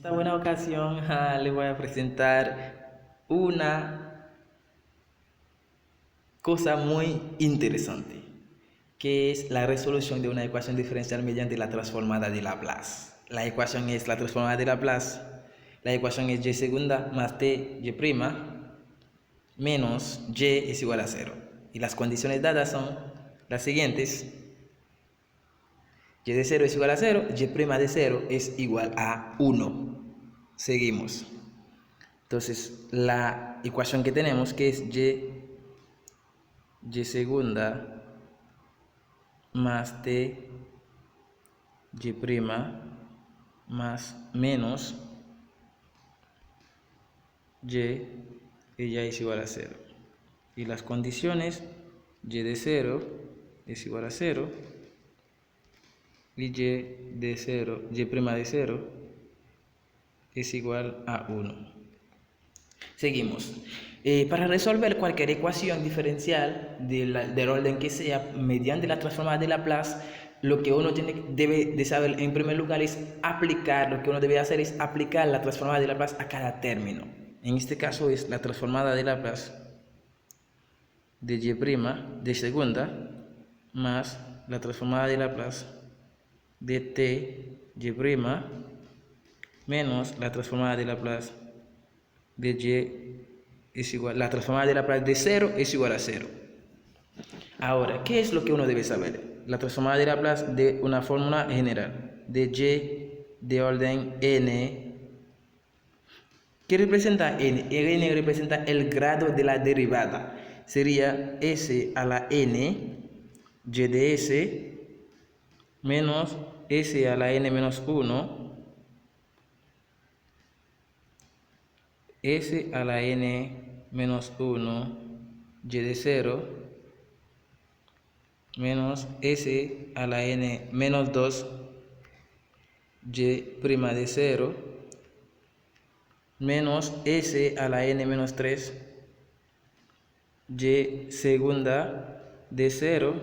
esta buena ocasión les voy a presentar una cosa muy interesante, que es la resolución de una ecuación diferencial mediante la transformada de Laplace. La ecuación es la transformada de Laplace. La ecuación es y segunda más t y prima menos y es igual a 0. Y las condiciones dadas son las siguientes. Y de 0 es igual a 0, y' de 0 es igual a 1. Seguimos. Entonces, la ecuación que tenemos, que es y segunda más t y prima más menos y, ella es igual a 0. Y las condiciones, y de 0 es igual a 0 y de 0, y' de 0 es igual a 1. Seguimos. Para resolver cualquier ecuación diferencial del orden que sea mediante la transformada de Laplace, lo que uno debe de saber en primer lugar es lo que uno debe hacer es aplicar la transformada de Laplace a cada término. En este caso es la transformada de Laplace de y' de segunda más la transformada de Laplace de t y' menos la transformada de Laplace de y es igual, la transformada de Laplace de 0 es igual a 0. Ahora, ¿qué es lo que uno debe saber? La transformada de Laplace de una fórmula general de y de orden n. ¿Qué representa n? N representa el grado de la derivada. Sería s a la n y de s menos s a la n menos 1 s a la n menos 1 y de 0 menos s a la n menos 2 y' de 0 menos s a la n menos 3 y segunda de 0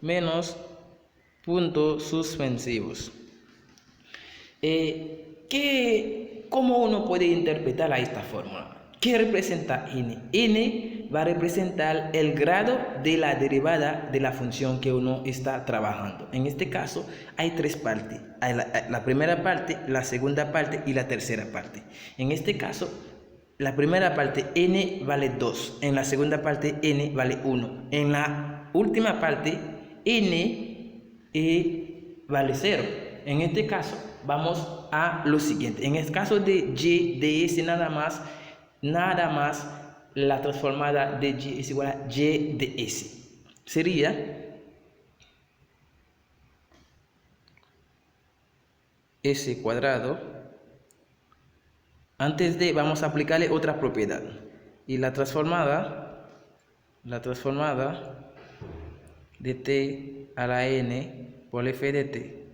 menos puntos suspensivos. ¿Cómo uno puede interpretar a esta fórmula? ¿Qué representa n? N va a representar el grado de la derivada de la función que uno está trabajando. En este caso hay tres partes. Hay la primera parte, la segunda parte y la tercera parte. En este caso, la primera parte n vale 2. En la segunda parte n vale 1. En la última parte n vale 0. En este caso vamos a lo siguiente. En el caso de y de s nada más la transformada de y es igual a y de s. Sería s cuadrado. Antes de, vamos a aplicarle otra propiedad. Y la transformada de t a la n por f de t.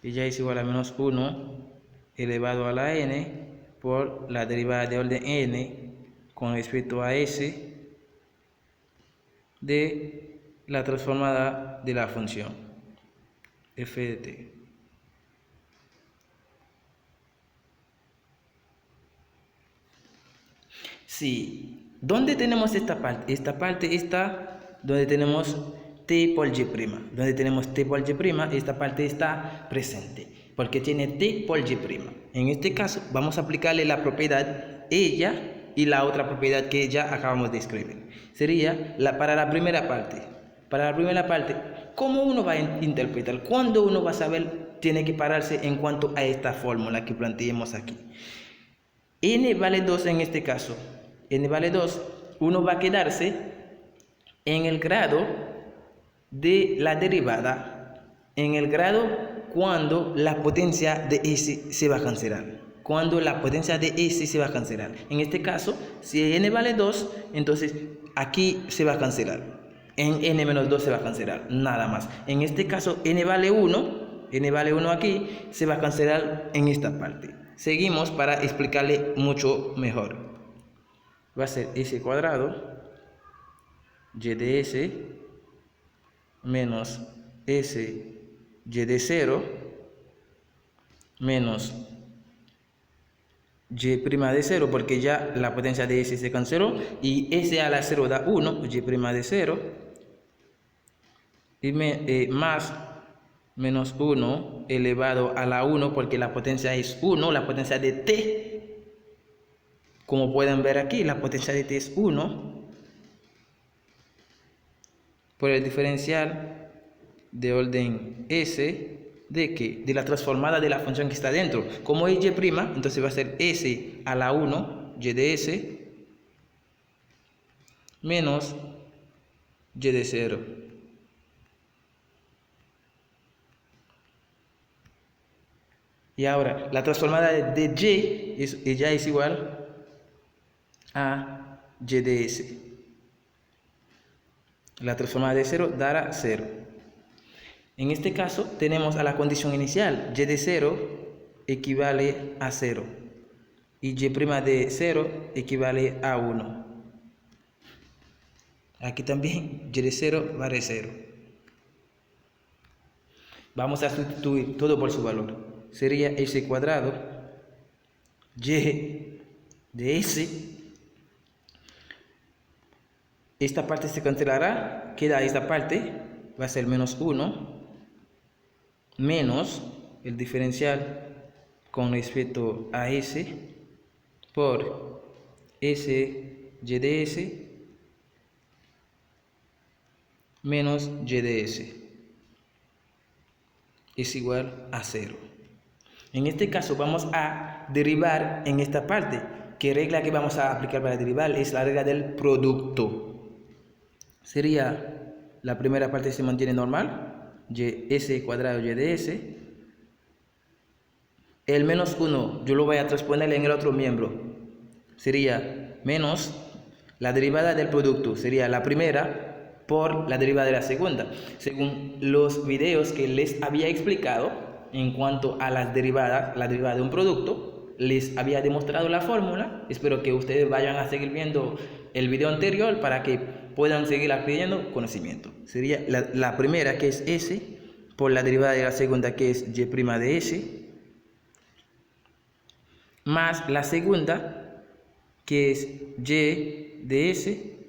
Y ya es igual a menos 1 elevado a la n por la derivada de orden n con respecto a s de la transformada de la función f de t. Sí, ¿dónde tenemos esta parte? Esta parte está donde tenemos t por y'. Donde tenemos t por y', esta parte está presente, porque tiene t por y'. En este caso, vamos a aplicarle la propiedad ella y la otra propiedad que ya acabamos de escribir. Sería para la primera parte. Para la primera parte, ¿cómo uno va a interpretar? ¿Cuándo uno va a saber? Tiene que pararse en cuanto a esta fórmula que planteemos aquí. N vale 2 en este caso. N vale 2. Uno va a quedarse en el grado de la derivada. En el grado cuando la potencia de s se va a cancelar. Cuando la potencia de s se va a cancelar. En este caso, si n vale 2, entonces aquí se va a cancelar. En n menos 2 se va a cancelar. Nada más. En este caso, n vale 1. N vale 1 aquí. Se va a cancelar en esta parte. Seguimos para explicarle mucho mejor. Va a ser s cuadrado y de s menos s y de 0 menos y' de 0, porque ya la potencia de s se canceló, y s a la 0 da 1, y' de 0, y más menos 1 elevado a la 1, porque la potencia es 1, la potencia de t, como pueden ver aquí, la potencia de t es 1, por el diferencial de orden s, ¿de qué? De la transformada de la función que está dentro. Como es y', entonces va a ser s a la 1, y de s, menos y de 0. Y ahora, la transformada de y ya es igual a y de s. La transformada de 0 dará 0. En este caso, tenemos a la condición inicial, y de 0 equivale a 0. Y y' de 0 equivale a 1. Aquí también y de 0 vale 0. Vamos a sustituir todo por su valor. Sería s cuadrado, y de s. Esta parte se cancelará, queda esta parte, va a ser menos 1, menos el diferencial con respecto a s por s y de s menos y de s es igual a 0. En este caso vamos a derivar en esta parte. ¿Qué regla que vamos a aplicar para derivar? Es la regla del producto. Sería, la primera parte se mantiene normal, y s cuadrado y de s. El menos 1 yo lo voy a transponer en el otro miembro. Sería menos la derivada del producto. Sería la primera por la derivada de la segunda. Según los videos que les había explicado, en cuanto a las derivadas, la derivada de un producto, les había demostrado la fórmula. Espero que ustedes vayan a seguir viendo el video anterior para que puedan seguir adquiriendo conocimiento. Sería la primera, que es s, por la derivada de la segunda, que es y' de s, más la segunda, que es y de s,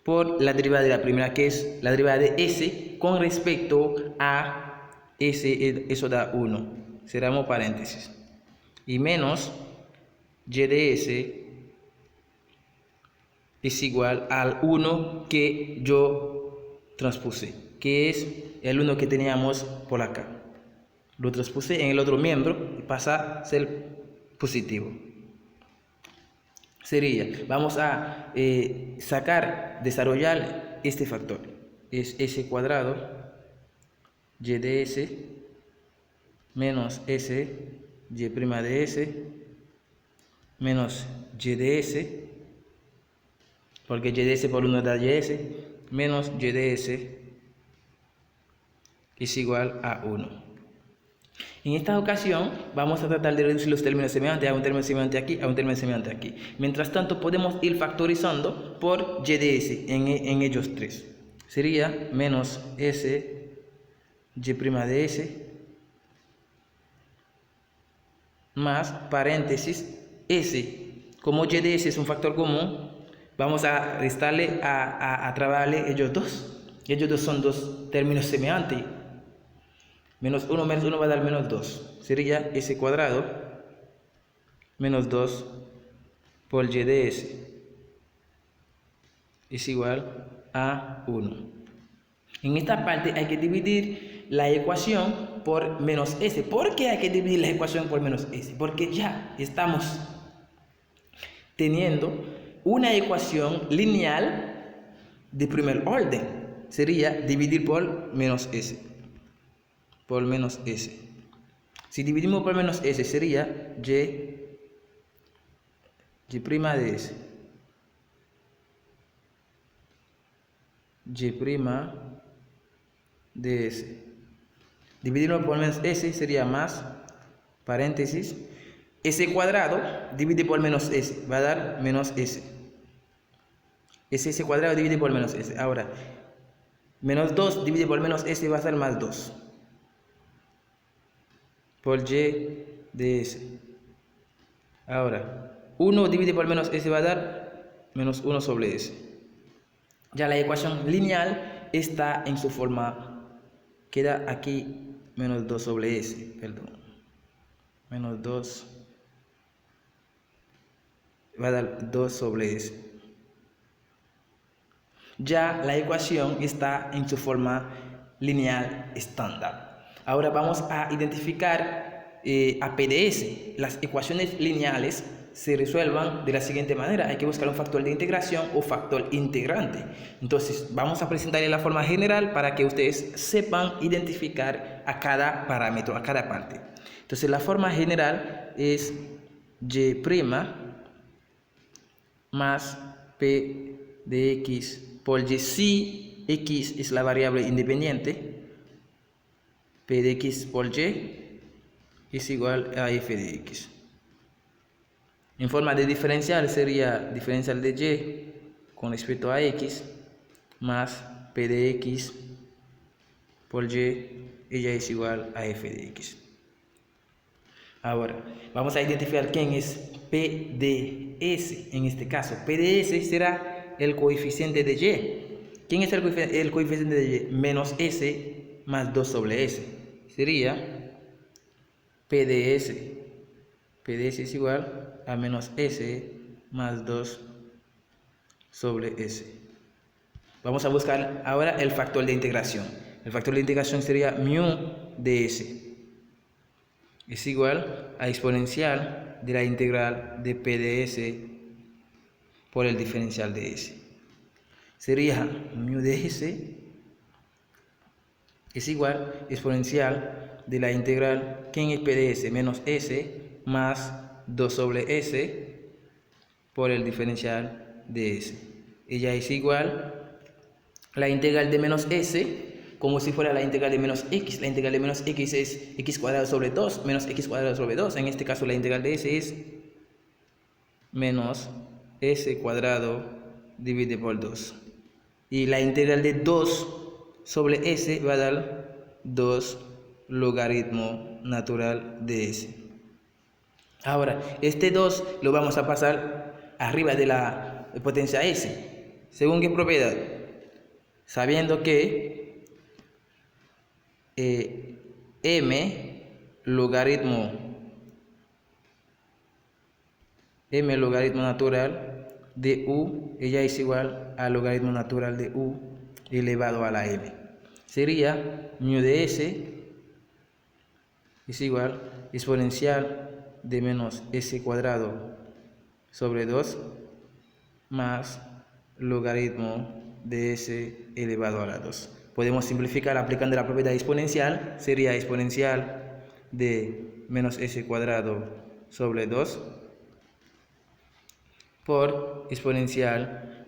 por la derivada de la primera, que es la derivada de s con respecto a s, eso da 1, cerramos paréntesis, y menos y de s es igual al 1 que yo transpuse, que es el 1 que teníamos por acá. Lo transpuse en el otro miembro y pasa a ser positivo. Sería, vamos a desarrollar este factor. Es s cuadrado y de s menos s y' de s menos y de s, porque y de s por 1 da ys, menos y de s es igual a 1. En esta ocasión vamos a tratar de reducir los términos semejantes a un término semejante aquí, a un término semejante aquí. Mientras tanto podemos ir factorizando por y de s en ellos tres. Sería menos s y' de s más paréntesis s. Como y de s es un factor común, vamos a restarle, a trabajarle ellos dos. Ellos dos son dos términos semejantes. Menos 1 va a dar menos 2. Sería s cuadrado menos 2 por y de s es igual a 1. En esta parte hay que dividir la ecuación por menos s. ¿Por qué hay que dividir la ecuación por menos s? Porque ya estamos teniendo una ecuación lineal de primer orden. Sería dividir por menos s. Por menos s. Si dividimos por menos s sería y' de s. Y' de s. Dividirlo por menos s sería más paréntesis s cuadrado divide por menos s, va a dar menos s. S cuadrado divide por menos s. Ahora, menos 2 divide por menos s va a ser más 2. por y de s. Ahora, 1 dividido por menos s va a dar menos 1 sobre s. Ya la ecuación lineal está en su forma, queda aquí menos 2 sobre s, perdón, menos 2, va a dar 2 sobre s. Ya la ecuación está en su forma lineal estándar. Ahora vamos a identificar a PDS. Las ecuaciones lineales se resuelvan de la siguiente manera. Hay que buscar un factor de integración o factor integrante. Entonces vamos a presentarle la forma general para que ustedes sepan identificar a cada parámetro, a cada parte. Entonces la forma general es y' más p de x por y. Si x es la variable independiente, p de x por y es igual a f de x. En forma de diferencial sería diferencial de y con respecto a x más p de x por y, ella es igual a f de x. Ahora, vamos a identificar quién es p de s. En este caso, p de s será el coeficiente de y. ¿Quién es el coeficiente de y? Menos s más 2 sobre s. Sería p de s. P de s es igual a menos s más 2 sobre s. Vamos a buscar ahora el factor de integración. El factor de integración sería mu de s. Es igual a exponencial de la integral de p de s por el diferencial de s. Sería mu de s es igual a exponencial de la integral, ¿quién es p de s? Menos s más 2 sobre s por el diferencial de s. Ella es igual a la integral de menos s, como si fuera la integral de menos x. La integral de menos x es x cuadrado sobre 2, menos x cuadrado sobre 2. En este caso la integral de s es menos s cuadrado dividido por 2. Y la integral de 2 sobre s va a dar 2 logaritmo natural de s. Ahora, este 2 lo vamos a pasar arriba de la potencia s. ¿Según qué propiedad? Sabiendo que m logaritmo natural de u, ella es igual al logaritmo natural de u elevado a la m. Sería mu de s es igual a exponencial de menos s cuadrado sobre 2 más logaritmo de s elevado a la 2. Podemos simplificar aplicando la propiedad exponencial. Sería exponencial de menos s cuadrado sobre 2 por exponencial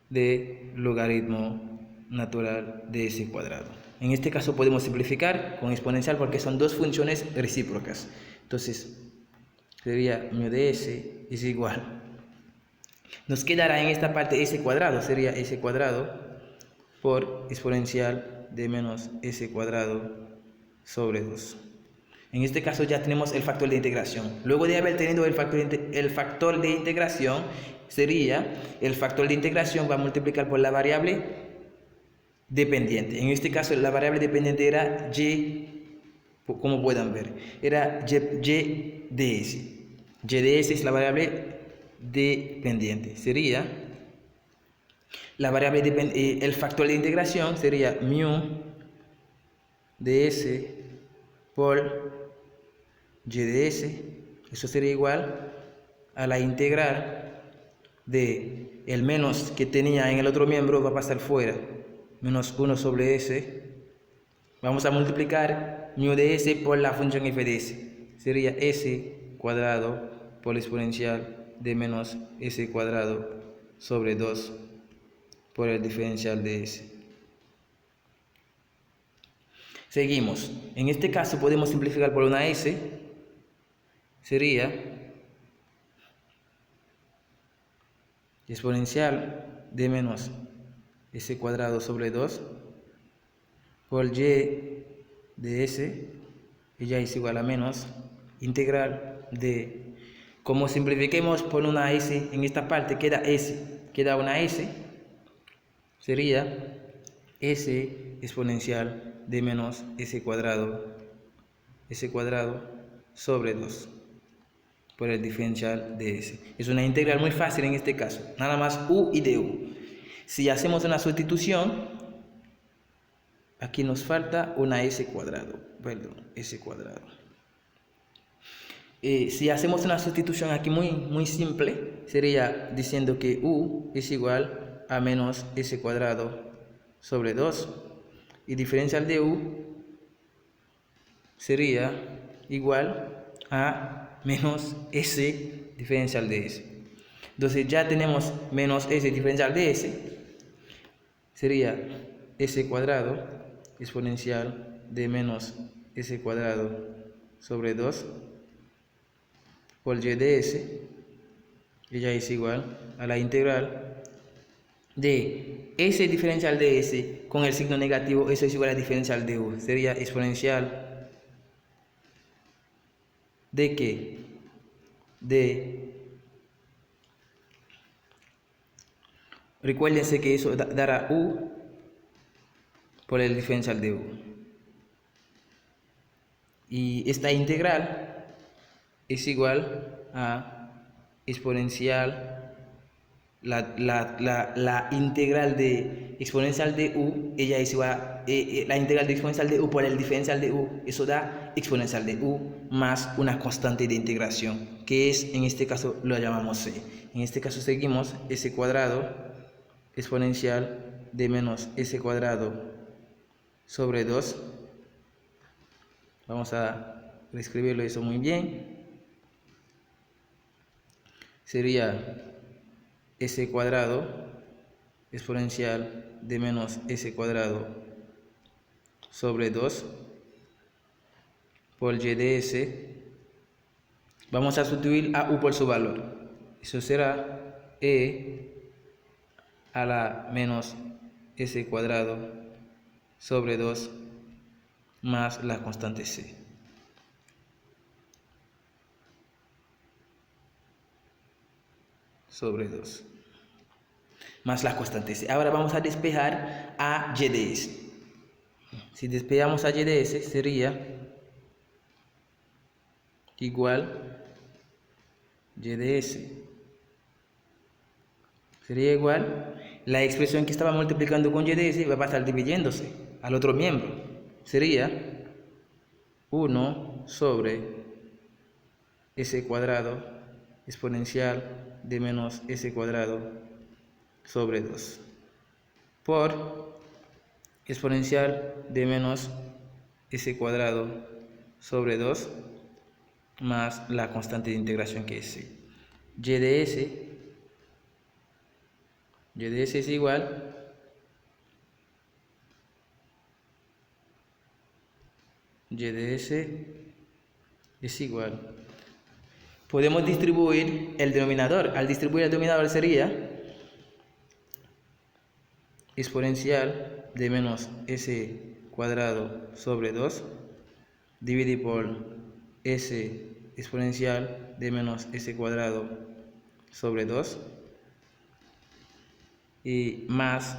de logaritmo natural de s cuadrado. En este caso podemos simplificar con exponencial porque son dos funciones recíprocas. Entonces sería mu de s es igual. Nos quedará en esta parte s cuadrado, sería s cuadrado por exponencial de menos s cuadrado sobre 2. En este caso ya tenemos el factor de integración. Luego de haber tenido el factor de integración, sería el factor de integración va a multiplicar por la variable dependiente. En este caso la variable dependiente era y, como puedan ver, era y de s. Y de s es la variable dependiente. Sería la variable el factor de integración sería mu de s por y de s. Eso sería igual a la integral de el menos que tenía en el otro miembro, va a pasar fuera, menos 1 sobre s. Vamos a multiplicar mu de s por la función f de s. Sería s cuadrado por exponencial de menos s cuadrado sobre 2 por el diferencial de s. Seguimos. En este caso podemos simplificar por una s. Sería exponencial de menos s cuadrado sobre 2 por y de s ella es igual a menos integral de, como simplifiquemos por una s en esta parte, queda una s, sería s exponencial de menos s cuadrado sobre 2 por el diferencial de s. Es una integral muy fácil en este caso, nada más u y de u. Si hacemos una sustitución, aquí nos falta una s cuadrado, si hacemos una sustitución aquí muy simple, sería diciendo que u es igual a menos s cuadrado sobre 2 y diferencial de u sería igual a menos s diferencial de s. Entonces ya tenemos menos s diferencial de s, sería s cuadrado exponencial de menos s cuadrado sobre 2 por y de s, ella es igual a la integral de s diferencial de s con el signo negativo, eso es igual a diferencial de u, sería exponencial de ¿qué? Recuérdense que eso dará u por el diferencial de u. Y esta integral es igual a exponencial, la integral de exponencial de u, ella es igual a la integral de exponencial de u por el diferencial de u, eso da exponencial de u más una constante de integración, que es, en este caso lo llamamos c. En este caso seguimos s cuadrado exponencial de menos s cuadrado sobre 2. Vamos a reescribirlo eso muy bien. Sería s cuadrado exponencial de menos s cuadrado sobre 2 por y de s. Vamos a sustituir a u por su valor. Eso será e a la menos s cuadrado sobre 2 más la constante c. Sobre 2 más la constante c. Ahora vamos a despejar a y de s. Si despejamos a y de s sería igual y de s. Sería igual, la expresión que estaba multiplicando con y de s va a pasar dividiéndose al otro miembro. Sería 1 sobre s cuadrado exponencial de menos s cuadrado sobre 2 por exponencial de menos s cuadrado sobre 2 más la constante de integración que es c. y de s es igual podemos distribuir el denominador. Al distribuir el denominador sería exponencial de menos s cuadrado sobre 2 dividido por s exponencial de menos s cuadrado sobre 2 y más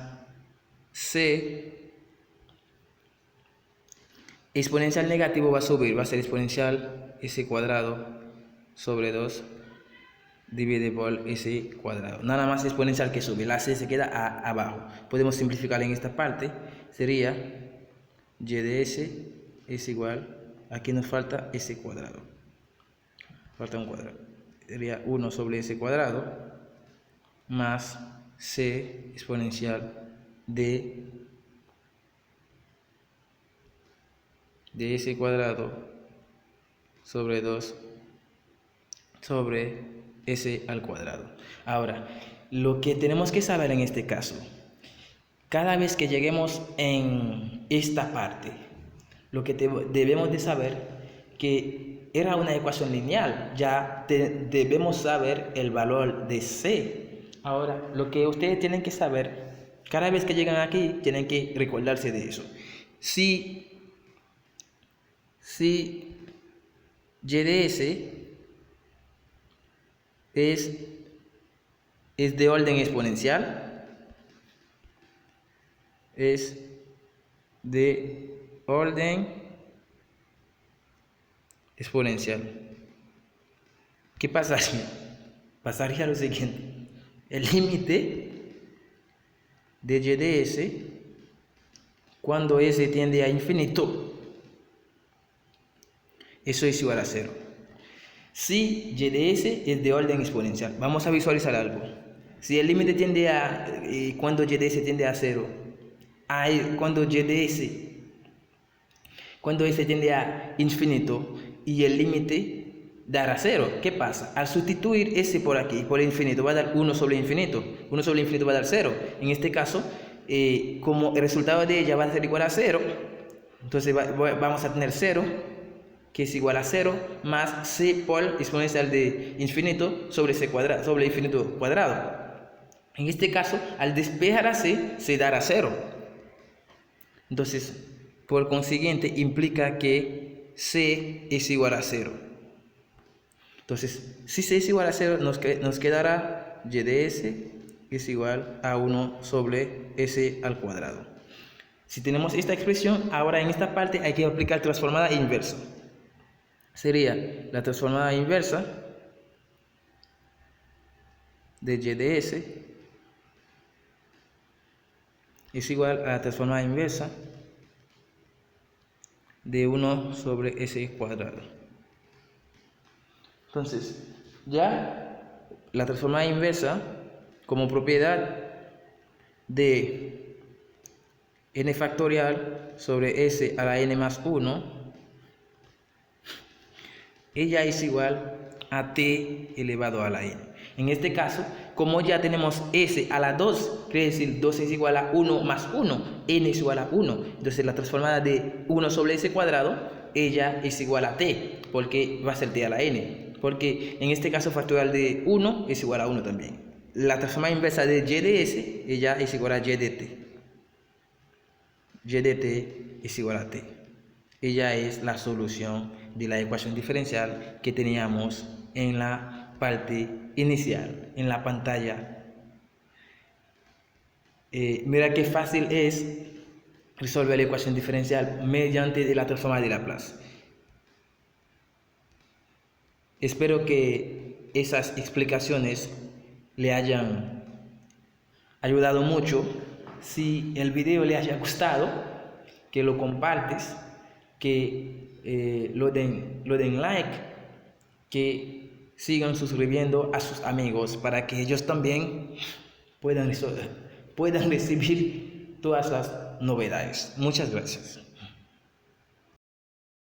c exponencial negativo va a subir, va a ser exponencial s cuadrado sobre 2 dividido por s cuadrado. Nada más exponencial que sube, la c se queda abajo. Podemos simplificar en esta parte, sería y de s es igual, aquí nos falta s cuadrado, falta un cuadrado, sería 1 sobre s cuadrado más c exponencial de s cuadrado sobre 2 sobre s al cuadrado. Ahora, lo que tenemos que saber en este caso, cada vez que lleguemos en esta parte, lo que debemos de saber que era una ecuación lineal, ya debemos saber el valor de c. Ahora, lo que ustedes tienen que saber, cada vez que llegan aquí, tienen que recordarse de eso. Si y de s es de orden exponencial, es de orden exponencial. ¿Qué pasaría? Pasaría lo siguiente: el límite de y de s cuando s tiende a infinito, eso es igual a 0. Si y de s es de orden exponencial, vamos a visualizar algo. Si el límite tiende a, cuando y de s tiende a 0, cuando s tiende a infinito y el límite dará 0, ¿qué pasa? Al sustituir s por aquí, por el infinito, va a dar 1 sobre infinito. 1 sobre infinito va a dar 0. En este caso, como el resultado de ella va a ser igual a 0, entonces vamos a tener 0, que es igual a 0, más c por exponencial de infinito sobre c cuadrado, sobre infinito cuadrado. En este caso, al despejar a c, se dará 0. Entonces, por consiguiente, implica que c es igual a 0. Entonces, si c es igual a 0, nos quedará y de s es igual a 1 sobre s al cuadrado. Si tenemos esta expresión, ahora en esta parte hay que aplicar transformada inversa. Sería la transformada inversa de y de s es igual a la transformada inversa de 1 sobre s cuadrado. Entonces, ya la transformada inversa, como propiedad de n factorial sobre s a la n más 1, ella es igual a t elevado a la n. En este caso, como ya tenemos s a la 2, quiere decir 2 es igual a 1 más 1, n es igual a 1. Entonces la transformada de 1 sobre s cuadrado, ella es igual a t, porque va a ser t a la n. Porque en este caso factorial de 1 es igual a 1 también. La transformada inversa de y de s, ella es igual a y de t. Y de t es igual a t. Ella es la solución de la ecuación diferencial que teníamos en la parte inicial, en la pantalla. Mira qué fácil es resolver la ecuación diferencial mediante la transformada de Laplace. Espero que esas explicaciones le hayan ayudado mucho. Si el video le haya gustado, que lo compartes, que lo den like, que sigan suscribiendo a sus amigos para que ellos también puedan recibir todas las novedades. Muchas gracias.